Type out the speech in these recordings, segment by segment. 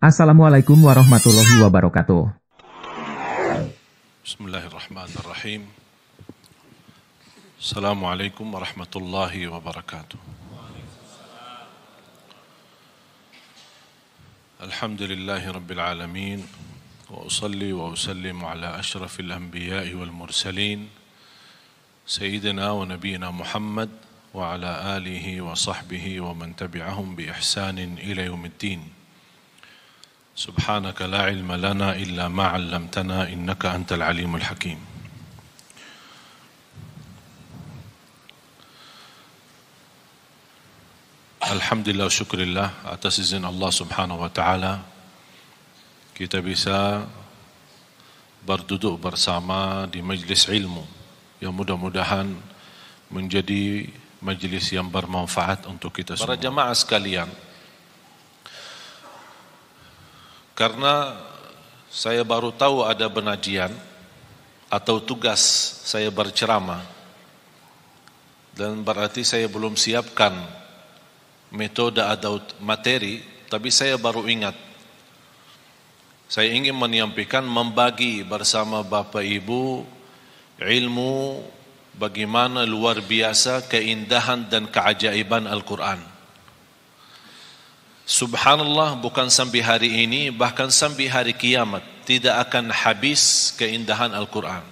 Assalamualaikum warahmatullahi wabarakatuh. Bismillahirrahmanirrahim. Assalamualaikum warahmatullahi wabarakatuh. Alhamdulillahi rabbil alamin. Wa usalli wa usallimu ala ashrafil anbiya'i wal mursalin Sayyidina wa nabiyina Muhammad wa ala alihi wa sahbihi wa man tabi'ahum bi ihsanin ila yaumiddin. Subhanaka la ilma lana illa ma 'allamtana innaka antal alimul hakim. Alhamdulillah syukurillah atas izin Allah Subhanahu wa taala kita bisa berduduk bersama di majlis ilmu yang mudah-mudahan menjadi majlis yang bermanfaat untuk kita semua. Para jamaah sekalian, karena saya baru tahu ada penajian atau tugas saya berceramah, dan berarti saya belum siapkan metode atau materi, tapi saya baru ingat. Saya ingin menyampaikan, membagi bersama Bapak Ibu ilmu bagaimana luar biasa keindahan dan keajaiban Al-Quran. Subhanallah, bukan sampai hari ini, bahkan sampai hari kiamat tidak akan habis keindahan Al-Quran,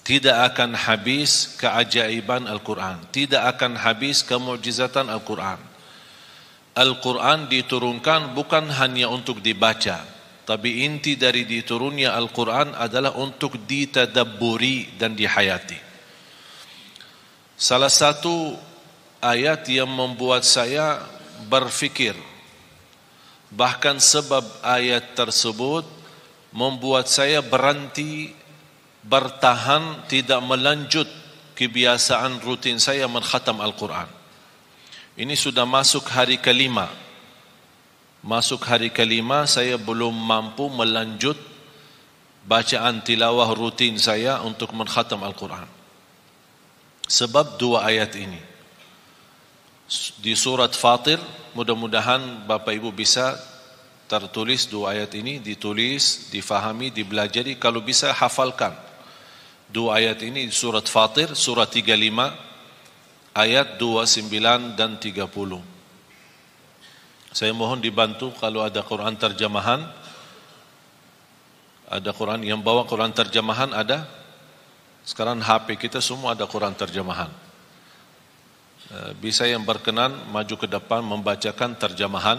tidak akan habis keajaiban Al-Quran, tidak akan habis kemukjizatan Al-Quran. Al-Quran diturunkan bukan hanya untuk dibaca, tapi inti dari diturunnya Al-Quran adalah untuk ditadabburi dan dihayati. Salah satu ayat yang membuat saya berfikir, bahkan sebab ayat tersebut membuat saya berhenti, bertahan, tidak melanjut kebiasaan rutin saya menkhatam Al-Quran. Ini sudah masuk hari kelima. Masuk hari kelima, saya belum mampu melanjut bacaan tilawah rutin saya untuk menkhatam Al-Quran. Sebab dua ayat ini. Di surat Fatir, mudah-mudahan Bapak Ibu bisa tertulis dua ayat ini, ditulis, difahami, dibelajari, kalau bisa hafalkan. Dua ayat ini di surat Fatir, surat 35, ayat 29 dan 30. Saya mohon dibantu kalau ada Quran terjemahan. Ada Quran yang bawa Quran terjemahan ada? Sekarang HP kita semua ada Quran terjemahan. Bisa yang berkenan maju ke depan membacakan terjemahan.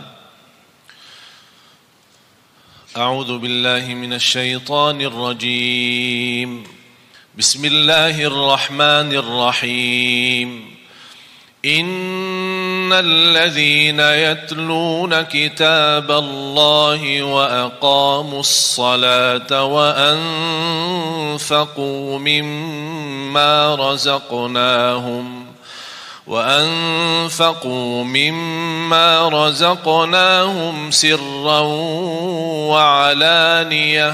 A'udzu billahi minasy syaithanir rajim. Bismillahirrahmanirrahim. إن الذين يتلون كتاب الله وأقاموا الصلاة وأنفقوا مما رزقناهم سرا وعلانية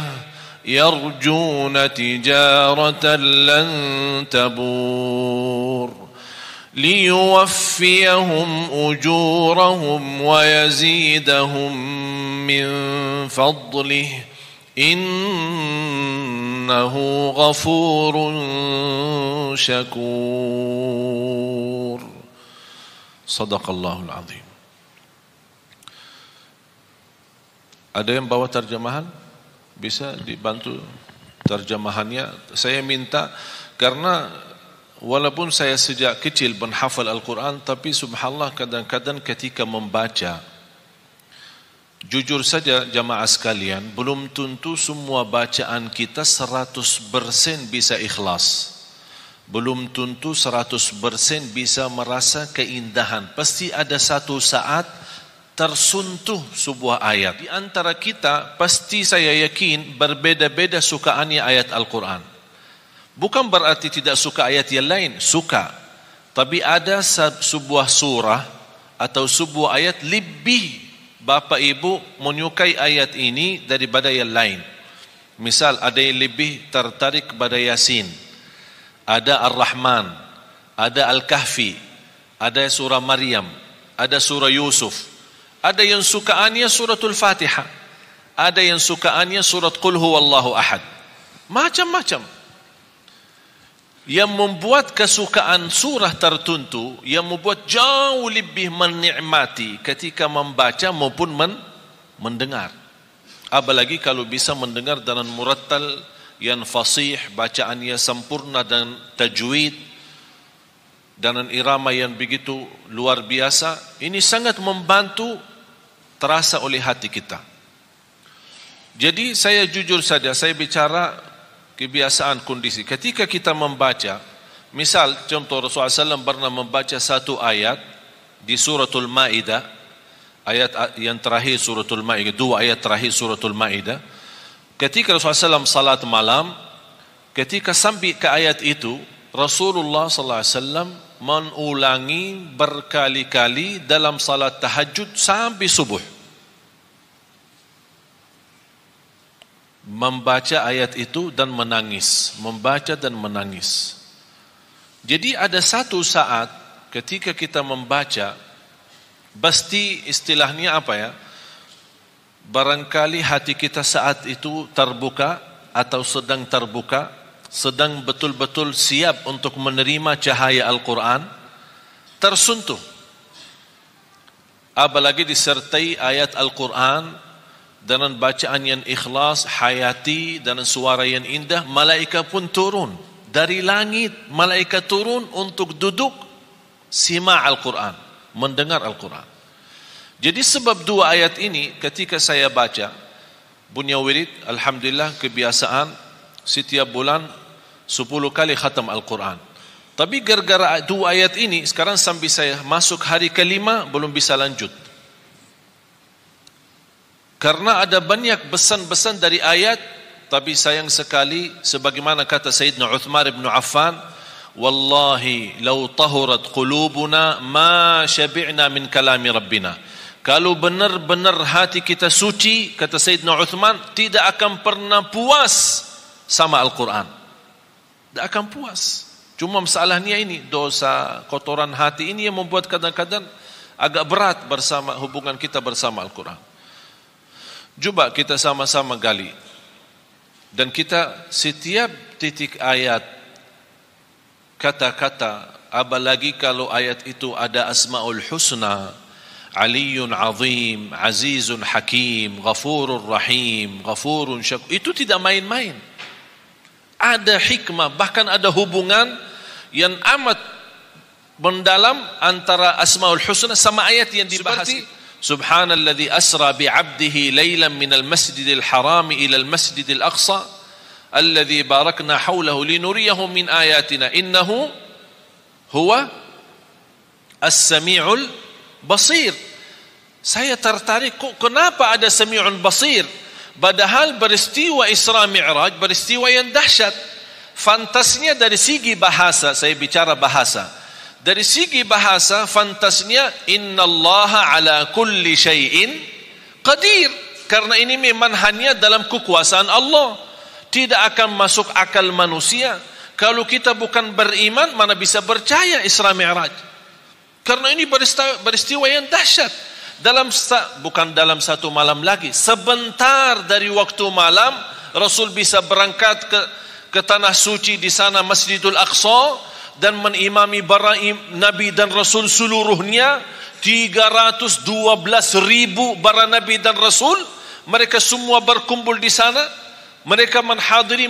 يرجون تجارة لن تبور ليوفيهم أجورهم ويزيدهم من فضله إنه غفور شكور صدق الله العظيم. Ada yang bawa terjemahan? Bisa dibantu terjemahannya. Saya minta, karena walaupun saya sejak kecil menghafal Al-Quran, tapi subhanallah kadang-kadang ketika membaca, jujur saja jamaah sekalian, belum tentu semua bacaan kita 100% bisa ikhlas. Belum tentu 100% bisa merasa keindahan. Pasti ada satu saat tersentuh sebuah ayat. Di antara kita pasti saya yakin berbeda-beda sukaannya ayat Al-Quran. Bukan berarti tidak suka ayat yang lain, suka. Tapi ada sebuah surah atau sebuah ayat lebih Bapak Ibu menyukai ayat ini daripada yang lain. Misal ada yang lebih tertarik kepada Yasin, ada Ar-Rahman, ada Al-Kahfi, ada surah Maryam, ada surah Yusuf. Ada yang sukaannya suratul Fatihah. ada yang sukaannya surat Qul Huwallahu Ahad. Macam-macam. Yang membuat kesukaan surah tertentu, yang membuat jauh lebih menikmati ketika membaca maupun mendengar. Apalagi kalau bisa mendengar dengan murattal yang fasih, bacaannya sempurna dan tajwid, dengan irama yang begitu luar biasa. Ini sangat membantu terasa oleh hati kita. Jadi saya jujur saja, saya bicara kebiasaan kondisi. Ketika kita membaca, misal contoh Rasulullah SAW pernah membaca satu ayat di suratul Maidah, ayat yang terakhir suratul Maidah, dua ayat terakhir suratul Maidah. Ketika Rasulullah SAW salat malam, ketika sampai ke ayat itu, Rasulullah SAW mengulangi berkali-kali dalam salat tahajud sampai subuh. Membaca ayat itu dan menangis, membaca dan menangis. Jadi ada satu saat ketika kita membaca, pasti istilahnya apa ya? Barangkali hati kita saat itu terbuka atau sedang terbuka, sedang betul-betul siap untuk menerima cahaya Al-Quran, tersentuh. Apalagi disertai ayat Al-Quran dengan bacaan yang ikhlas, hayati, dan suara yang indah, malaikat pun turun. Dari langit, malaikat turun untuk duduk, sima' Al-Quran, mendengar Al-Quran. Jadi sebab dua ayat ini, ketika saya baca, punya wirid, alhamdulillah kebiasaan, setiap bulan 10 kali khatam Al-Quran. Tapi gara-gara dua ayat ini, sekarang sampai saya masuk hari kelima, belum bisa lanjut. Karena ada banyak pesan-pesan dari ayat, tapi sayang sekali, sebagaimana kata Sayyidina Uthman ibn Affan, Wallahi, lau tahurat qulubuna, ma syabi'na min kalami Rabbina. Kalau benar-benar hati kita suci, kata Sayyidina Uthman, tidak akan pernah puas sama Al-Quran. Tidak akan puas. Cuma masalahnya ini, dosa, kotoran hati ini yang membuat kadang-kadang agak berat bersama hubungan kita bersama Al-Quran. Coba kita sama-sama gali. Dan kita setiap titik ayat, kata-kata, apalagi kalau ayat itu ada Asma'ul Husna, Aliyun Azim, Azizun Hakim, Ghafurur Rahim, Ghafurun Syakur, itu tidak main-main. Ada hikmah, bahkan ada hubungan yang amat mendalam antara Asma'ul Husna sama ayat yang dibahas. Subhanalladzi asra bi'abdihi laylan minal masjidil harami ilal masjidil aqsa alladzi barakna hawlahu linuriyahu min ayatina innahu huwa as-sami'ul basir. Saya tertarik, kok kenapa ada Sami'un Basir? Padahal peristiwa Isra Mi'raj, peristiwa yang dahsyat. Fantasnya dari segi bahasa, saya bicara bahasa. Dari segi bahasa, fantasnya innallaha ala kulli syai'in qadir. Karena ini memang hanya dalam kekuasaan Allah. Tidak akan masuk akal manusia. Kalau kita bukan beriman, mana bisa percaya Isra Mi'raj? Karena ini peristiwa yang dahsyat. Bukan dalam satu malam lagi, sebentar dari waktu malam Rasul bisa berangkat ke tanah suci di sana Masjidul Aqsa dan menimami para nabi dan rasul seluruhnya. 312.000 para nabi dan rasul, mereka semua berkumpul di sana. Mereka menghadiri,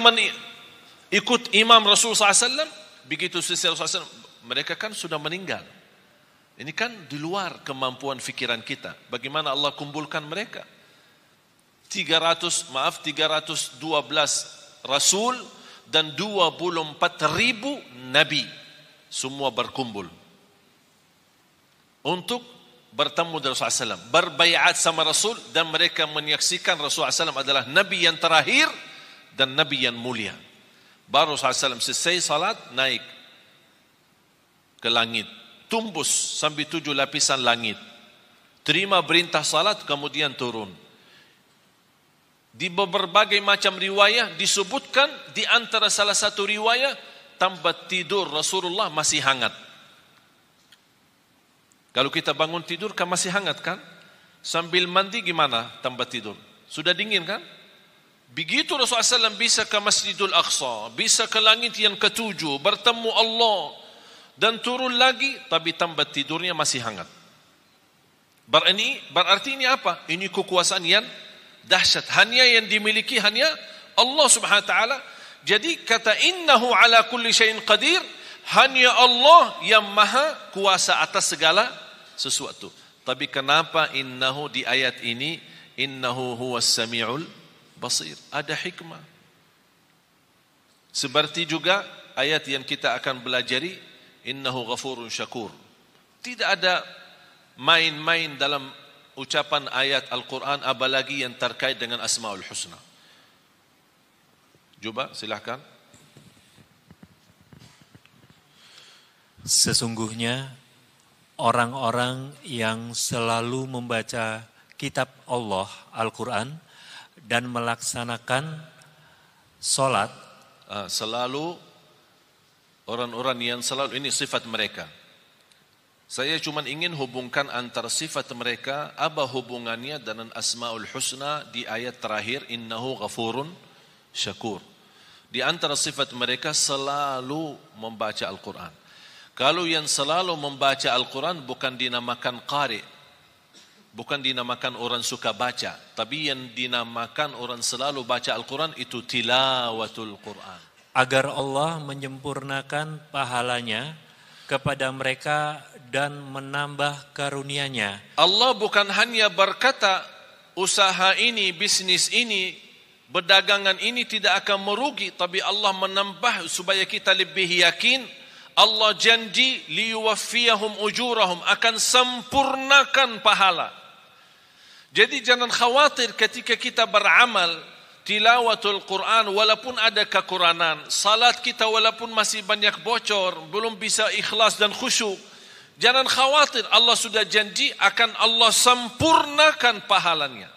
ikut imam Rasulullah SAW. Begitu selesai Rasulullah SAW, mereka kan sudah meninggal. Ini kan di luar kemampuan fikiran kita. Bagaimana Allah kumpulkan mereka? 312 rasul dan 24.000 nabi semua berkumpul untuk bertemu dengan Rasulullah SAW, berbaiat sama Rasul, dan mereka menyaksikan Rasulullah SAW adalah nabi yang terakhir dan nabi yang mulia. Baru Rasulullah SAW selesai salat, naik ke langit, tumbus sampai 7 lapisan langit, terima perintah salat, kemudian turun. Di berbagai macam riwayah disebutkan, di antara salah satu riwayah, tempat tidur Rasulullah masih hangat. Kalau kita bangun tidur kan masih hangat kan? Sambil mandi gimana tempat tidur? Sudah dingin kan? Begitu Rasulullah SAW bisa ke Masjidul Aqsa, bisa ke langit yang ketujuh, bertemu Allah, dan turun lagi, tapi tambah tidurnya masih hangat. Berarti ini apa? Ini kekuasaan yang dahsyat. Hanya yang dimiliki hanya Allah Subhanahu wa taala. Jadi kata innahu ala kulli syai'in qadir, hanya Allah yang maha kuasa atas segala sesuatu. Tapi kenapa innahu di ayat ini innahu huwas samiul basir? Ada hikmah. Seperti juga ayat yang kita akan belajari, innahu ghafurun syakur. Tidak ada main-main dalam ucapan ayat Al-Quran, apalagi yang terkait dengan Asmaul Husna. Coba silahkan. Sesungguhnya orang-orang yang selalu membaca kitab Allah, Al-Quran, dan melaksanakan solat. Selalu, orang-orang yang selalu, ini sifat mereka. Saya cuma ingin hubungkan antara sifat mereka, apa hubungannya dengan Asmaul Husna di ayat terakhir, innahu ghafurun syakur. Di antara sifat mereka selalu membaca Al-Quran. Kalau yang selalu membaca Al-Quran bukan dinamakan qari, bukan dinamakan orang suka baca, tapi yang dinamakan orang selalu baca Al-Quran itu tilawatul Quran. Agar Allah menyempurnakan pahalanya kepada mereka dan menambah karunia-Nya. Allah bukan hanya berkata usaha ini, bisnis ini, berdagangan ini tidak akan merugi, tapi Allah menambah supaya kita lebih yakin. Allah janji liyuwaffiyahum ujurahum, akan sempurnakan pahala. Jadi jangan khawatir ketika kita beramal tilawatul Quran walaupun ada kekurangan, salat kita walaupun masih banyak bocor, belum bisa ikhlas dan khusyuk. Jangan khawatir, Allah sudah janji akan Allah sempurnakan pahalanya.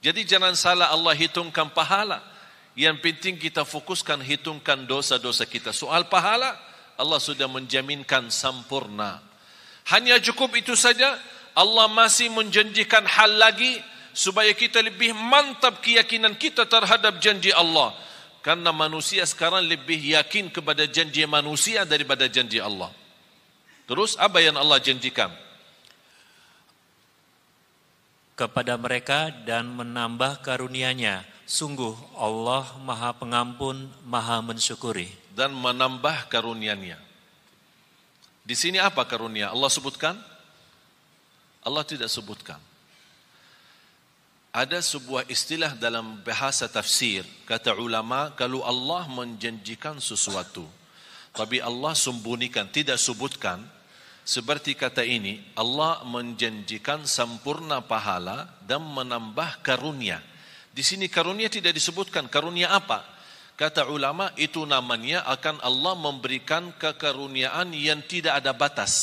Jadi jangan salah Allah hitungkan pahala. Yang penting kita fokuskan hitungkan dosa-dosa kita. Soal pahala, Allah sudah menjaminkan sempurna. Hanya cukup itu saja. Allah masih menjanjikan hal lagi supaya kita lebih mantap keyakinan kita terhadap janji Allah. Karena manusia sekarang lebih yakin kepada janji manusia daripada janji Allah. Terus apa yang Allah janjikan? Kepada mereka dan menambah karunia-Nya. Sungguh Allah Maha Pengampun, Maha Mensyukuri. Dan menambah karunia-Nya. Di sini apa karunia? Allah sebutkan? Allah tidak sebutkan. Ada sebuah istilah dalam bahasa tafsir, kata ulama, kalau Allah menjanjikan sesuatu, tapi Allah sembunyikan, tidak sebutkan, seperti kata ini, Allah menjanjikan sempurna pahala dan menambah karunia. Di sini karunia tidak disebutkan, karunia apa? Kata ulama, itu namanya akan Allah memberikan kekaruniaan yang tidak ada batas.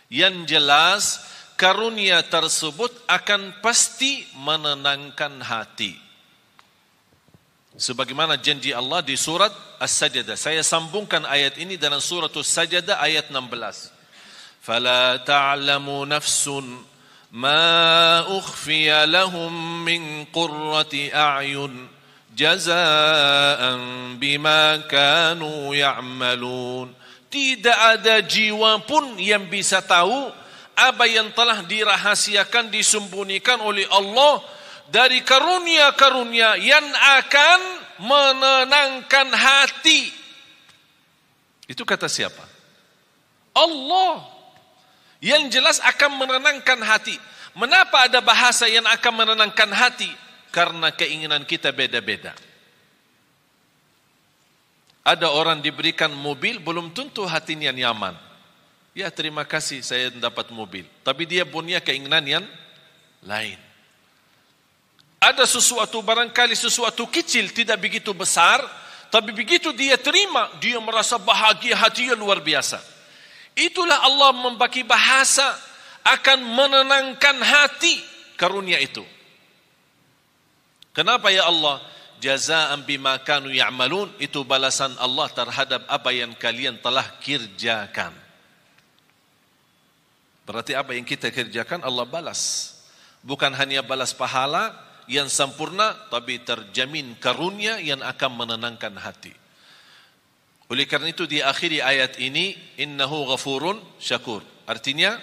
Yang jelas, karunia tersebut akan pasti menenangkan hati. Sebagaimana janji Allah di surat As-Sajdah. Saya sambungkan ayat ini dengan surat As-Sajdah ayat 16. Fala ta'lamu nafsun ma ukhfiya lahum min qurrati a'yun jazaan bima kanu ya'malun. Tidak ada jiwa pun yang bisa tahu apa yang telah dirahasiakan, disembunyikan oleh Allah dari karunia-karunia yang akan menenangkan hati. Itu kata siapa? Allah. Yang jelas akan menenangkan hati. Mengapa ada bahasa yang akan menenangkan hati? Karena keinginan kita beda-beda. Ada orang diberikan mobil, belum tentu hatinya nyaman. Ya terima kasih saya dapat mobil. Tapi dia punya keinginan yang lain. Ada sesuatu, barangkali sesuatu kecil, tidak begitu besar. Tapi begitu dia terima, dia merasa bahagia, hatinya luar biasa. Itulah Allah membagi bahasa akan menenangkan hati karunia itu. Kenapa ya Allah? Jazaan bima kanu ya'malun, itu balasan Allah terhadap apa yang kalian telah kerjakan. Berarti apa yang kita kerjakan Allah balas. Bukan hanya balas pahala yang sempurna, tapi terjamin karunia yang akan menenangkan hati. Oleh karena itu di akhir ayat ini, innahu ghafurun syakur. Artinya,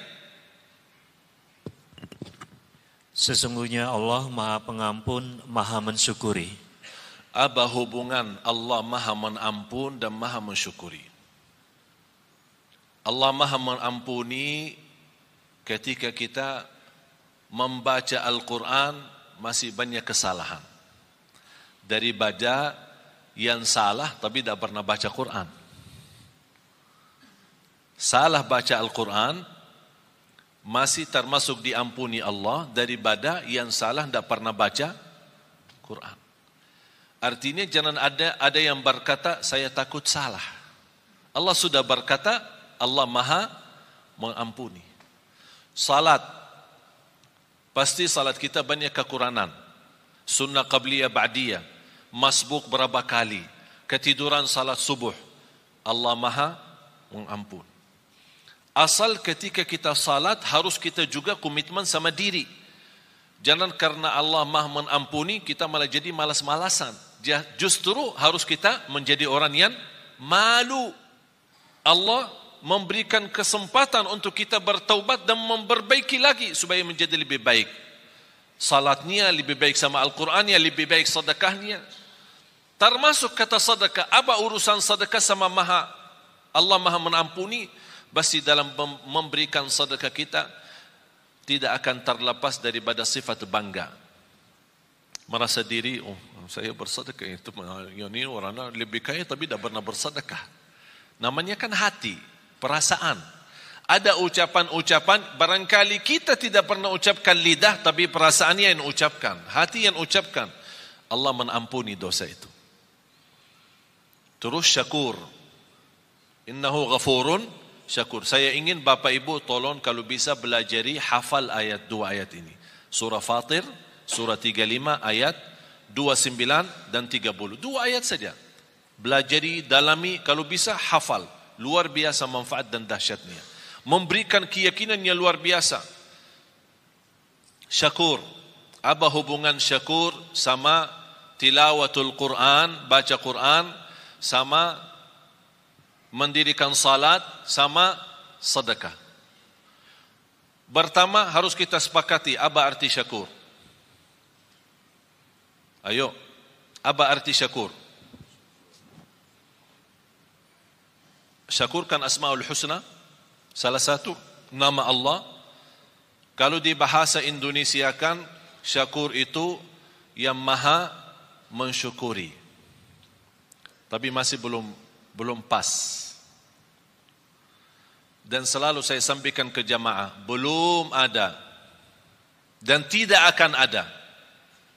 sesungguhnya Allah Maha Pengampun, Maha Mensyukuri. Apa hubungan Allah Maha Mengampun dan Maha Mensyukuri? Allah Maha Mengampuni ketika kita membaca Al-Quran masih banyak kesalahan. Daripada yang salah tapi tidak pernah baca Quran. Salah baca Al-Quran masih termasuk diampuni Allah daripada yang salah tidak pernah baca Quran. Artinya jangan ada yang berkata saya takut salah. Allah sudah berkata Allah Maha Mengampuni. Salat, pasti salat kita banyak kekurangan. Sunnah qabliyah ba'diyah, masbuk berapa kali, ketiduran salat subuh. Allah Maha Mengampun. Asal ketika kita salat harus kita juga komitmen sama diri. Jangan karena Allah Maha Mengampuni kita malah jadi malas-malasan. Justru harus kita menjadi orang yang malu. Allah memberikan kesempatan untuk kita bertaubat dan memperbaiki lagi supaya menjadi lebih baik. Salatnya lebih baik sama Al-Qurannya, lebih baik sedekahnya. Termasuk kata sedekah, apa urusan sedekah sama Allah Maha Mengampuni? Pasti dalam memberikan sedekah kita tidak akan terlepas daripada sifat bangga. Merasa diri, saya bersedekah, itu ini orang lebih kaya tapi tidak pernah bersedekah. Namanya kan hati, perasaan. Ada ucapan-ucapan, barangkali kita tidak pernah ucapkan lidah, tapi perasaannya yang ucapkan, hati yang ucapkan. Allah mengampuni dosa itu. Terus syakur. Innahu ghafurun syakur. Saya ingin Bapak Ibu tolong kalau bisa belajari hafal dua ayat ini. Surah Fatir, surah 35 ayat 29 dan 30. Dua ayat saja. Belajari, dalami, kalau bisa hafal. Luar biasa manfaat dan dahsyatnya. Memberikan keyakinan yang luar biasa. Syakur. Apa hubungan syakur sama tilawatul Quran, baca Quran, sama mendirikan salat, sama sedekah? Pertama harus kita sepakati apa arti syakur. Ayo, apa arti syakur? Syakur kan Asmaul Husna, salah satu nama Allah. Kalau di bahasa Indonesia kan syakur itu yang maha mensyukuri. Tapi masih belum pas. Dan selalu saya sampaikan ke jamaah, belum ada dan tidak akan ada.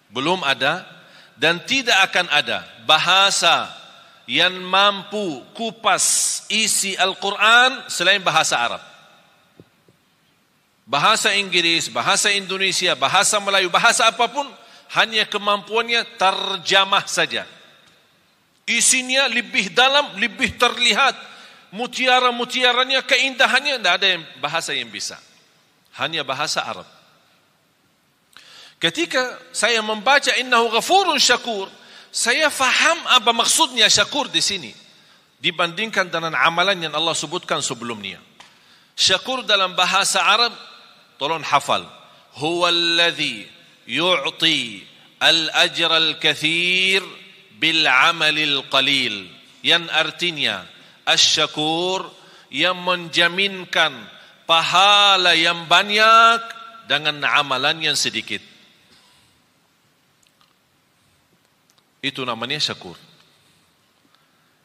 Belum ada dan tidak akan ada bahasa yang mampu kupas isi Al-Quran selain bahasa Arab. Bahasa Inggris, bahasa Indonesia, bahasa Melayu, bahasa apapun, hanya kemampuannya terjemah saja. Isinya lebih dalam, lebih terlihat. Mutiara-mutiaranya, keindahannya, tidak ada bahasa yang bisa. Hanya bahasa Arab. Ketika saya membaca innahu ghafurun syakur, saya faham apa maksudnya syakur di sini dibandingkan dengan amalan yang Allah sebutkan sebelumnya. Syakur dalam bahasa Arab, tolong hafal. Huwallazi yu'ti al-ajra al-kathir bil-amalil qalil. Yang artinya asy-syakur yang menjaminkan pahala yang banyak dengan amalan yang sedikit. Itu namanya syakur.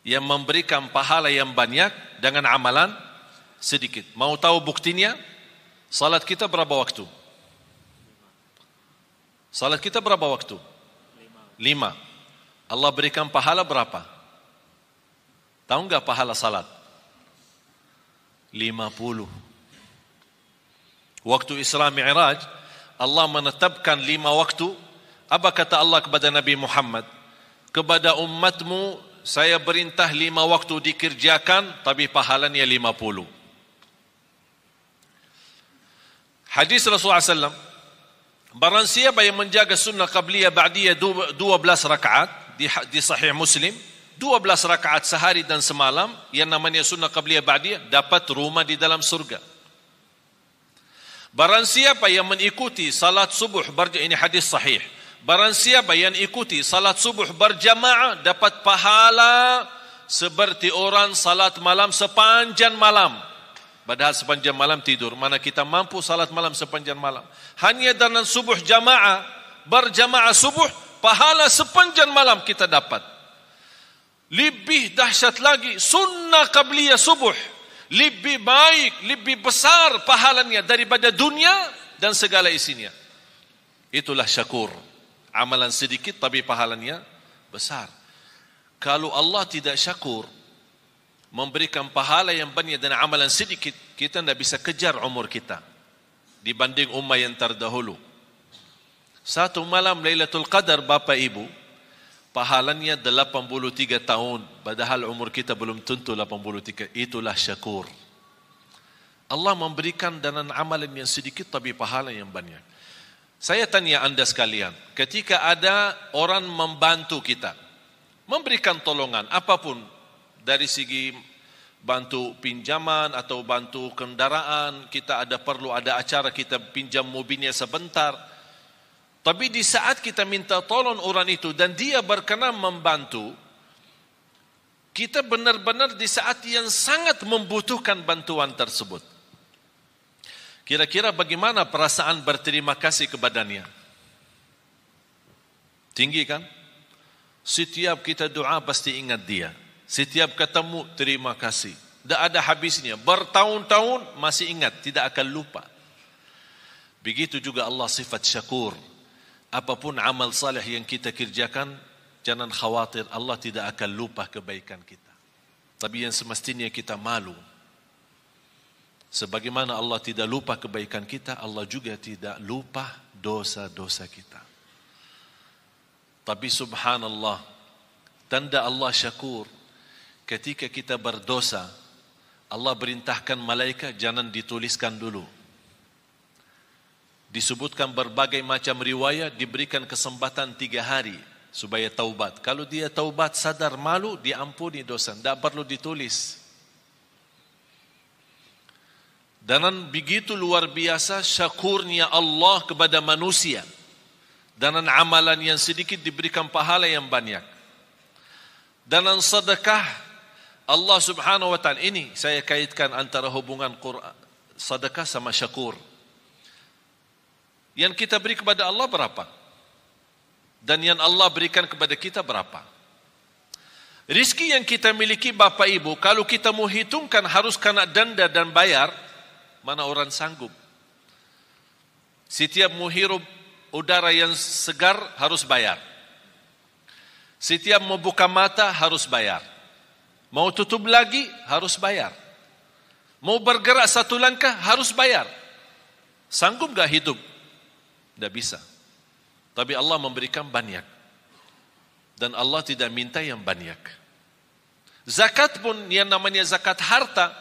Yang memberikan pahala yang banyak dengan amalan sedikit. Mau tahu buktinya? Salat kita berapa waktu? Salat kita berapa waktu? 5. Allah berikan pahala berapa? Tahu enggak pahala salat? 50. Waktu Isra Mi'raj, Allah menetapkan 5 waktu. Apa kata Allah kepada Nabi Muhammad? Kepada umatmu saya perintah 5 waktu dikerjakan, tapi pahalanya 50. Hadis Rasulullah SAW, Barang siapa yang menjaga sunnah qabliyah ba'diyah 12 rakaat di Sahih Muslim, 12 rakaat sehari dan semalam, yang namanya sunnah qabliyah ba'diyah, dapat rumah di dalam surga. Barang siapa yang mengikuti salat subuh ini hadis sahih. Barang siapa yang ikuti salat subuh berjamaah dapat pahala seperti orang salat malam sepanjang malam. Padahal sepanjang malam tidur. Mana kita mampu salat malam sepanjang malam. Hanya dengan subuh jamaah, berjamaah subuh, pahala sepanjang malam kita dapat. Lebih dahsyat lagi, sunnah qabliyah subuh. Lebih baik, lebih besar pahalanya daripada dunia dan segala isinya. Itulah syakur. Amalan sedikit tapi pahalanya besar. Kalau Allah tidak syakur, memberikan pahala yang banyak dan amalan sedikit, kita tidak bisa kejar umur kita dibanding ummah yang terdahulu. Satu malam Lailatul Qadar, Bapak Ibu, pahalanya 83 tahun, padahal umur kita belum tentu 83. Itulah syakur. Allah memberikan dengan amalan yang sedikit tapi pahala yang banyak. Saya tanya anda sekalian, ketika ada orang membantu kita, memberikan tolongan apapun, dari segi bantu pinjaman atau bantu kendaraan, kita perlu ada acara, kita pinjam mobilnya sebentar. Tapi di saat kita minta tolong orang itu dan dia berkenan membantu, kita benar-benar di saat yang sangat membutuhkan bantuan tersebut. Kira-kira bagaimana perasaan berterima kasih kepadanya? Tinggi kan? Setiap kita doa pasti ingat dia. Setiap ketemu terima kasih. Tak ada habisnya. Bertahun-tahun masih ingat, tidak akan lupa. Begitu juga Allah sifat syakur. Apapun amal saleh yang kita kerjakan, jangan khawatir, Allah tidak akan lupa kebaikan kita. Tapi yang semestinya kita malu. Sebagaimana Allah tidak lupa kebaikan kita, Allah juga tidak lupa dosa-dosa kita. Tapi subhanallah, tanda Allah syakur, ketika kita berdosa, Allah perintahkan malaikat jangan dituliskan dulu. Disebutkan berbagai macam riwayat, diberikan kesempatan 3 hari supaya taubat. Kalau dia taubat sadar malu, diampuni dosa, tidak perlu ditulis. Dan begitu luar biasa syakurnya Allah kepada manusia. Dan amalan yang sedikit diberikan pahala yang banyak. Dan sedekah Allah subhanahu wa ta'ala, ini saya kaitkan antara hubungan Quran, sedekah sama syakur. Yang kita beri kepada Allah berapa? Dan yang Allah berikan kepada kita berapa? Rizki yang kita miliki Bapak Ibu, kalau kita mau hitungkan harus kena denda dan bayar, mana orang sanggup? Setiap mau hirup udara yang segar harus bayar. Setiap mau buka mata harus bayar. Mau tutup lagi harus bayar. Mau bergerak satu langkah harus bayar. Sanggup gak hidup? Tidak bisa. Tapi Allah memberikan banyak. Dan Allah tidak minta yang banyak. Zakat pun yang namanya zakat harta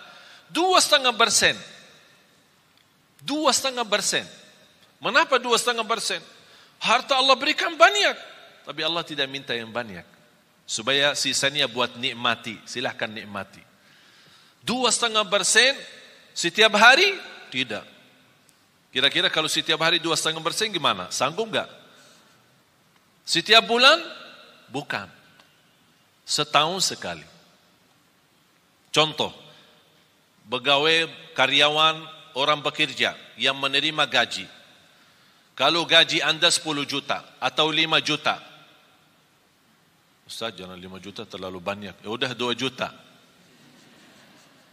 2,5%. 2,5%. Mengapa 2,5%? Harta Allah berikan banyak, tapi Allah tidak minta yang banyak. Supaya sisanya buat nikmati. Silahkan nikmati. 2,5% setiap hari? Tidak. Kira-kira kalau setiap hari 2,5% gimana? Sanggup gak? Setiap bulan? Bukan. Setahun sekali. Contoh, pegawai, karyawan, orang bekerja yang menerima gaji. Kalau gaji anda 10 juta atau 5 juta. Ustaz, jangan 5 juta terlalu banyak. Ya udah 2 juta.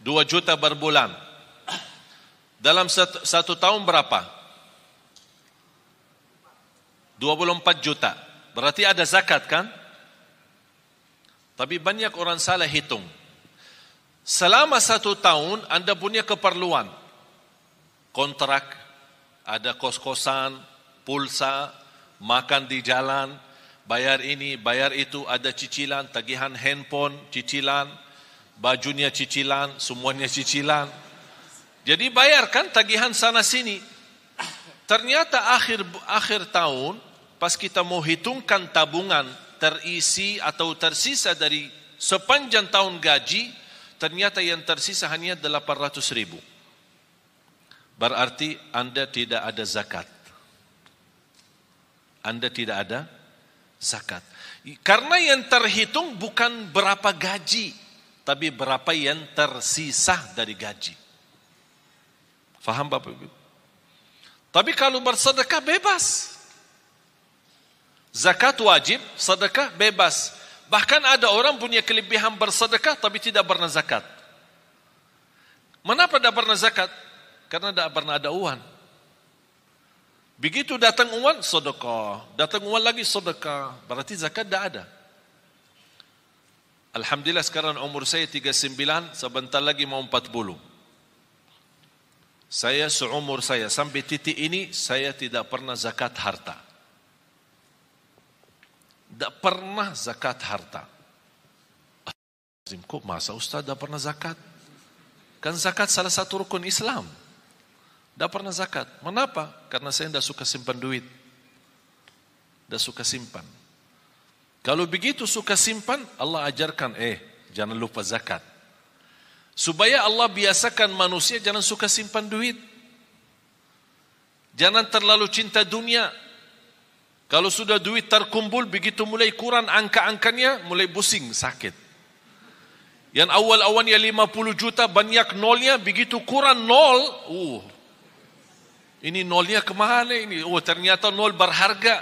2 juta berbulan. Dalam satu tahun berapa? 24 juta. Berarti ada zakat kan? Tapi banyak orang salah hitung. Selama 1 tahun anda punya keperluan. Kontrak, ada kos-kosan, pulsa, makan di jalan, bayar ini, bayar itu, ada cicilan, tagihan handphone, cicilan, bajunya cicilan, semuanya cicilan. Jadi bayarkan tagihan sana sini. Ternyata akhir tahun, pas kita mau hitungkan tabungan terisi atau tersisa dari sepanjang tahun gaji, ternyata yang tersisa hanya 800.000. Berarti Anda tidak ada zakat. Anda tidak ada zakat. Karena yang terhitung bukan berapa gaji, tapi berapa yang tersisa dari gaji. Faham Bapak Ibu? Tapi kalau bersedekah bebas. Zakat wajib, sedekah bebas. Bahkan ada orang punya kelebihan bersedekah tapi tidak pernah zakat. Mengapa tidak pernah zakat? Karena tidak pernah ada uang. Begitu datang uang, sedekah. Datang uang lagi, sedekah. Berarti zakat tidak ada. Alhamdulillah sekarang umur saya 39, sebentar lagi mau 40. Saya seumur saya sampai titik ini, saya tidak pernah zakat harta. Tidak pernah zakat harta. Kok masa Ustaz tidak pernah zakat? Kan zakat salah satu rukun Islam. Tidak pernah zakat. Kenapa? Karena saya tidak suka simpan duit. Tidak suka simpan. Kalau begitu suka simpan, Allah ajarkan, jangan lupa zakat. Supaya Allah biasakan manusia jangan suka simpan duit. Jangan terlalu cinta dunia. Kalau sudah duit terkumpul, begitu mulai kurang angka-angkanya, mulai pusing, sakit. Yang awal-awalnya 50 juta, banyak nolnya, begitu kurang nol, ini nolnya kemana ini? Ternyata nol berharga.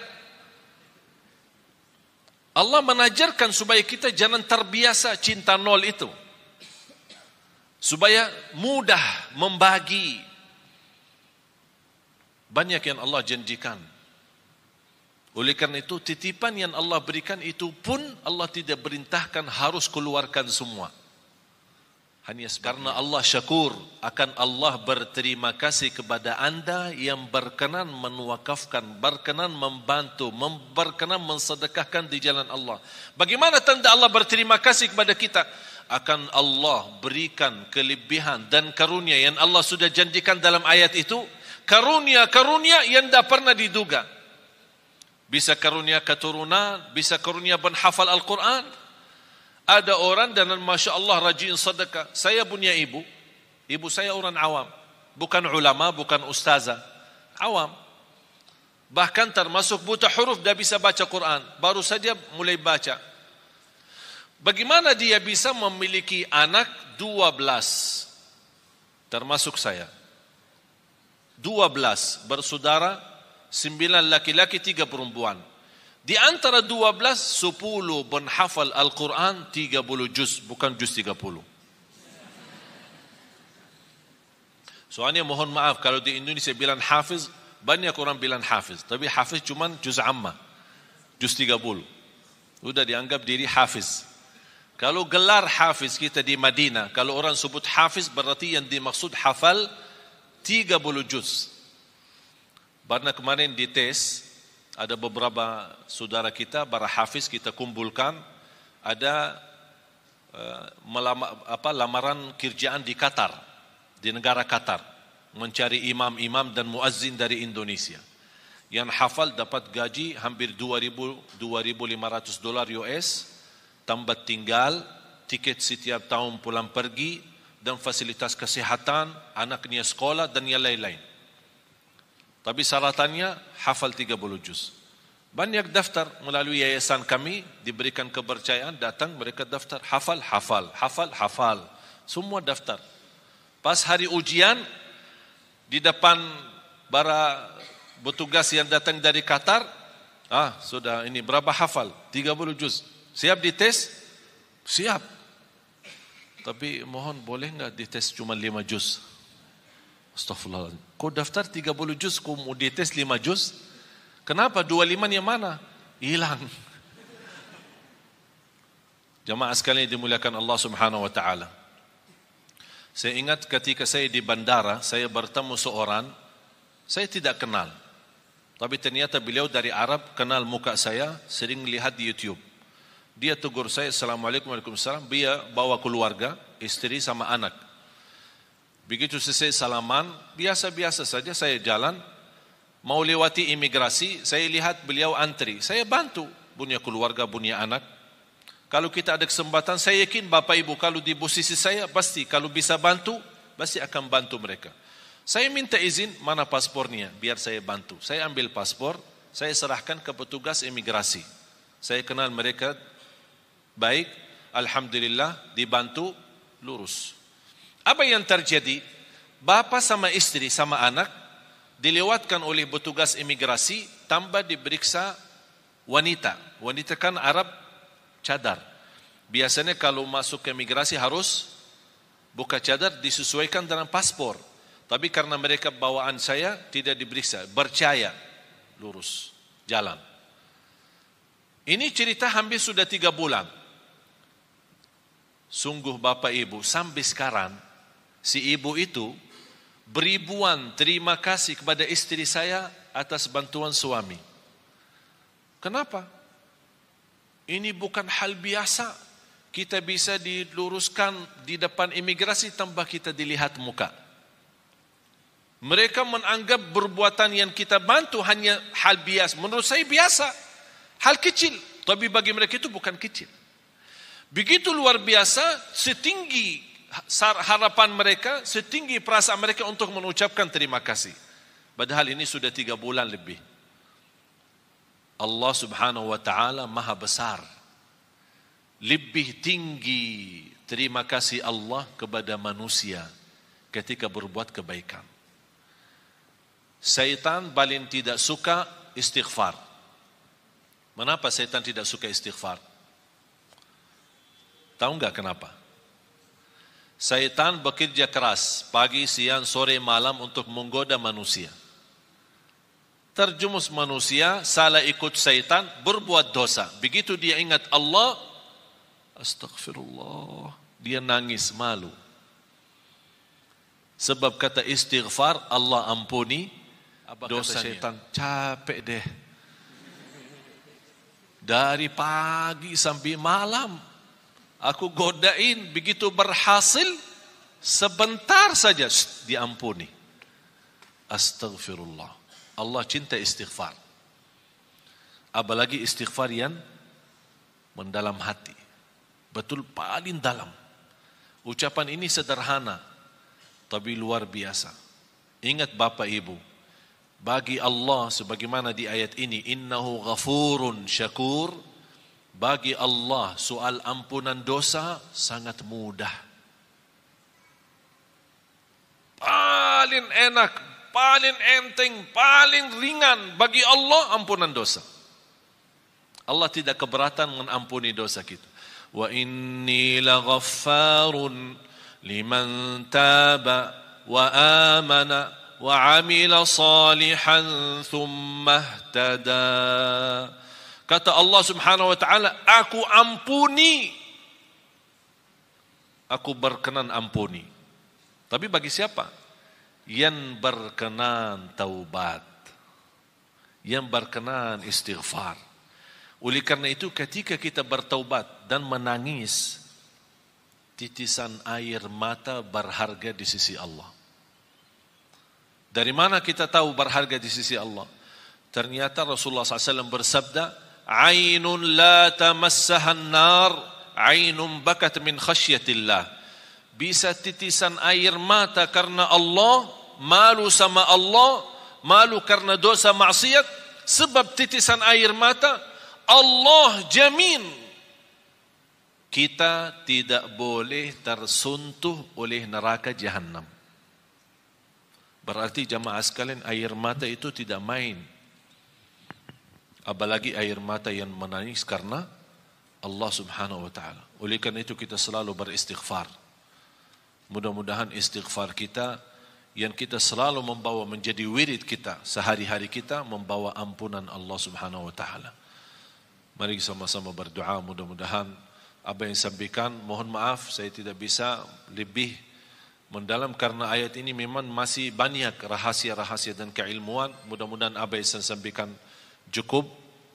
Allah menajarkan supaya kita jangan terbiasa cinta nol itu. Supaya mudah membagi. Banyak yang Allah janjikan. Oleh karena itu, titipan yang Allah berikan itu pun Allah tidak perintahkan harus keluarkan semua. Hanya karena Allah syakur, akan Allah berterima kasih kepada anda yang berkenan menwakafkan, berkenan membantu, berkenan mensedekahkan di jalan Allah. Bagaimana tanda Allah berterima kasih kepada kita? Akan Allah berikan kelebihan dan karunia yang Allah sudah janjikan dalam ayat itu. Karunia-karunia yang tidak pernah diduga. Bisa karunia keturunan, bisa karunia penghafal Al-Quran. Ada orang dan Masya Allah rajin sedekah. Saya punya ibu saya orang awam. Bukan ulama, bukan ustazah. Awam. Bahkan termasuk buta huruf, dia bisa baca Quran. Baru saja mulai baca. Bagaimana dia bisa memiliki anak 12? Termasuk saya. 12 bersaudara, 9 laki-laki, 3 perempuan. Di antara 12, 10 penghafal Al-Quran, 30 juz, bukan juz 30. Soalnya mohon maaf, kalau di Indonesia bilang hafiz, banyak orang bilang hafiz. Tapi hafiz cuma juz amma, juz 30. Sudah dianggap diri hafiz. Kalau gelar hafiz kita di Madinah, kalau orang sebut hafiz, berarti yang dimaksud hafal 30 juz. Karena kemarin di tes, ada beberapa saudara kita, para hafiz kita kumpulkan, ada lamaran kerjaan di Qatar, di negara Qatar, mencari imam-imam dan muazzin dari Indonesia. Yang hafal dapat gaji hampir $2,500 US, tambah tinggal, tiket setiap tahun pulang pergi, dan fasilitas kesehatan, anaknya sekolah, dan yang lain-lain. Tapi syaratannya hafal 30 juz. Banyak daftar melalui yayasan kami, diberikan kepercayaan, datang mereka daftar, hafal. Semua daftar. Pas hari ujian, di depan para petugas yang datang dari Qatar, sudah ini berapa hafal? 30 juz. Siap dites? Siap. Tapi mohon boleh enggak dites cuma 5 juz? Astaghfirullahaladzim. Kau daftar 30 juz, kau mau dites 5 juz? Kenapa? 25 yang mana? Hilang. Jamaah sekalian dimuliakan Allah Subhanahu wa taala. Saya ingat ketika saya di bandara, saya bertemu seorang, saya tidak kenal. Tapi ternyata beliau dari Arab, kenal muka saya, sering lihat di YouTube. Dia tegur saya, Assalamualaikum warahmatullahi wabarakatuh. Dia bawa keluarga, istri sama anak. Begitu selesai salaman, biasa-biasa saja saya jalan. mau lewati imigrasi, saya lihat beliau antri, saya bantu, punya keluarga, punya anak. Kalau kita ada kesempatan, saya yakin Bapak Ibu kalau di posisi saya, pasti kalau bisa bantu, pasti akan bantu mereka. Saya minta izin, mana paspornya, biar saya bantu. Saya ambil paspor, saya serahkan ke petugas imigrasi. Saya kenal mereka baik, alhamdulillah, dibantu, lurus. Apa yang terjadi? Bapa sama istri sama anak dilewatkan oleh petugas imigrasi tanpa diperiksa wanita. Wanita kan Arab cadar. Biasanya kalau masuk ke imigrasi harus buka cadar, disesuaikan dengan paspor. Tapi karena mereka bawaan saya tidak diperiksa, percaya, lurus, jalan. Ini cerita hampir sudah 3 bulan. Sungguh Bapak Ibu, sampai sekarang si ibu itu beribuan terima kasih kepada istri saya atas bantuan suami. Kenapa? Ini bukan hal biasa. Kita bisa diluruskan di depan imigrasi tanpa kita dilihat muka. Mereka menganggap perbuatan yang kita bantu hanya hal biasa. Menurut saya biasa, hal kecil. Tapi bagi mereka itu bukan kecil. Begitu luar biasa, setinggi harapan mereka, setinggi perasaan mereka untuk mengucapkan terima kasih. Padahal ini sudah 3 bulan lebih. Allah subhanahu wa ta'ala maha besar. Lebih tinggi terima kasih Allah kepada manusia ketika berbuat kebaikan. Syaitan paling tidak suka istighfar. Kenapa syaitan tidak suka istighfar? Tahu enggak kenapa? Syaitan bekerja keras pagi, siang, sore, malam untuk menggoda manusia. Terjumus manusia, salah ikut syaitan, berbuat dosa. Begitu dia ingat Allah, astagfirullah, dia nangis malu. Sebab kata istighfar, Allah ampuni dosa syaitan. Capek deh. Dari pagi sampai malam aku godain, begitu berhasil, sebentar saja diampuni. Astagfirullah. Allah cinta istighfar. Apalagi istighfar yang mendalam hati. Betul paling dalam. Ucapan ini sederhana, tapi luar biasa. Ingat Bapak Ibu, bagi Allah sebagaimana di ayat ini, innahu ghafurun syakur. Bagi Allah soal ampunan dosa sangat mudah. Paling enak, paling enteng, paling ringan bagi Allah ampunan dosa. Allah tidak keberatan mengampuni dosa kita. Wa inni laghaffarun liman taba wa amana wa amila salihan thumma ihtada. Kata Allah subhanahu wa ta'ala, aku ampuni. Aku berkenan ampuni. Tapi bagi siapa? Yang berkenan taubat. Yang berkenan istighfar. Oleh karena itu ketika kita bertaubat dan menangis, titisan air mata berharga di sisi Allah. Dari mana kita tahu berharga di sisi Allah? Ternyata Rasulullah SAW bersabda, Ainun la tamassahan nar, ainun bakat min khasyatillah. Bisa titisan air mata karena Allah, malu sama Allah, malu karena dosa maksiat, sebab titisan air mata, Allah jamin kita tidak boleh tersentuh oleh neraka Jahannam. Berarti jamaah sekalian, air mata itu tidak main. Apalagi air mata yang menangis karena Allah subhanahu wa ta'ala. Oleh karena itu kita selalu beristighfar. Mudah-mudahan istighfar kita yang kita selalu membawa menjadi wirid kita sehari-hari kita, membawa ampunan Allah subhanahu wa ta'ala. Mari sama-sama berdoa, mudah-mudahan apa yang sampaikan, mohon maaf saya tidak bisa lebih mendalam karena ayat ini memang masih banyak rahasia-rahasia dan keilmuan. Mudah-mudahan apa yang saya sampaikan cukup,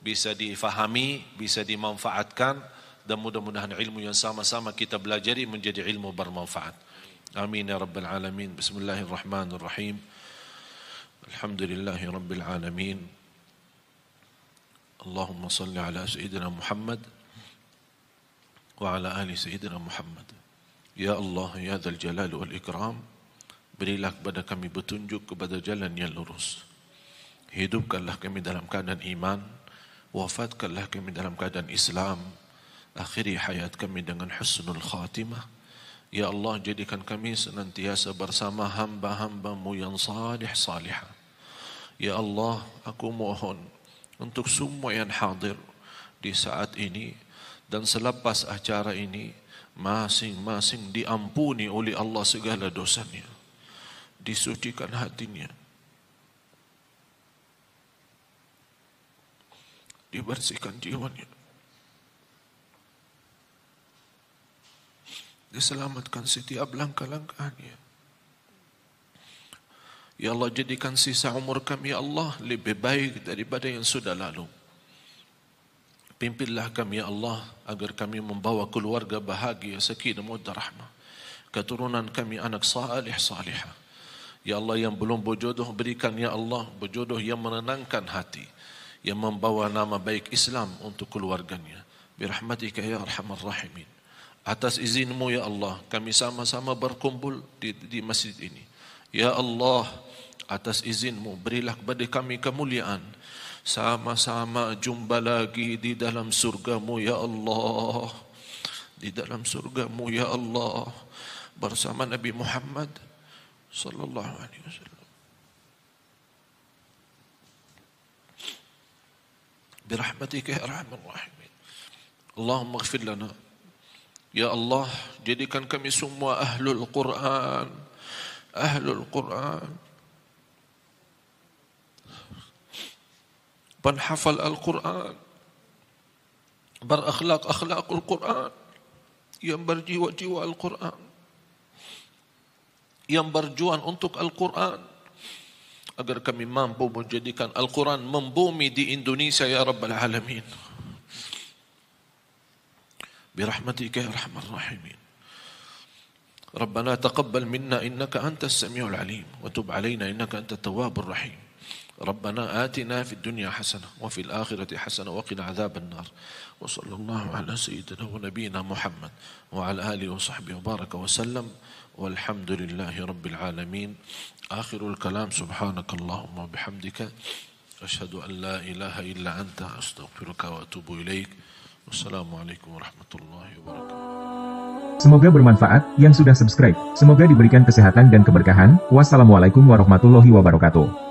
bisa difahami, bisa dimanfaatkan, dan mudah-mudahan ilmu yang sama-sama kita belajari menjadi ilmu bermanfaat. Amin ya rabbal alamin. Bismillahirrahmanirrahim. Alhamdulillahi Rabbil Alamin. Allahumma salli ala Sayyidina Muhammad wa ala ali Sayyidina Muhammad. Ya Allah, ya Dzal Jalal wal Ikram, berilah kepada kami petunjuk kepada jalan yang lurus. Hidupkanlah kami dalam keadaan iman, wafatkanlah kami dalam keadaan Islam, akhiri hayat kami dengan husnul khatimah. Ya Allah, jadikan kami senantiasa bersama hamba-hamba-Mu yang salih salihah. Ya Allah, aku mohon untuk semua yang hadir di saat ini dan selepas acara ini, masing-masing diampuni oleh Allah segala dosanya, disucikan hatinya, dibersihkan jiwanya, diselamatkan setiap langkah-langkahnya. Ya Allah, jadikan sisa umur kami, ya Allah, lebih baik daripada yang sudah lalu. Pimpinlah kami, ya Allah, agar kami membawa keluarga bahagia, sakinah, mawaddah, rahmah. Keturunan kami anak salih salihah. Ya Allah, yang belum berjodoh, berikan, ya Allah, berjodoh yang menenangkan hati, yang membawa nama baik Islam untuk keluarganya. Birahmatika ya arhamar rahimin. Atas izin-Mu, ya Allah, kami sama-sama berkumpul di masjid ini. Ya Allah, atas izin-Mu, berilah kepada kami kemuliaan. Sama-sama jumpa lagi di dalam surga-Mu, ya Allah. Di dalam surga-Mu, ya Allah, bersama Nabi Muhammad sallallahu alaihi wasallam. Birahmatika ya arhamar rahimin. Allahumma ighfir lana. Ya Allah, jadikan kami semua ahlul Quran, ahlul Quran, penhafal Al-Quran, berakhlak-akhlakul Quran, yang berjiwa-jiwa Al-Quran, yang berjuang untuk Al-Quran, agar kami mampu menjadikan Al-Quran membumi di Indonesia, ya Rabbal Alamin. برحمتك يا أرحم الراحمين. ربنا تقبل منا إنك أنت السميع العليم وتب علينا إنك أنت التواب الرحيم. ربنا آتنا في الدنيا حسنة وفي الآخرة حسنة وقنا عذاب النار. وصلى الله على سيدنا ونبينا محمد وعلى آله وصحبه وبارك وسلم والحمد لله رب العالمين. آخر الكلام سبحانك اللهم وبحمدك أشهد أن لا إله إلا أنت أستغفرك وأتوب إليك. Wassalamualaikum warahmatullahi wabarakatuh. Semoga bermanfaat yang sudah subscribe. Semoga diberikan kesehatan dan keberkahan. Wassalamualaikum warahmatullahi wabarakatuh.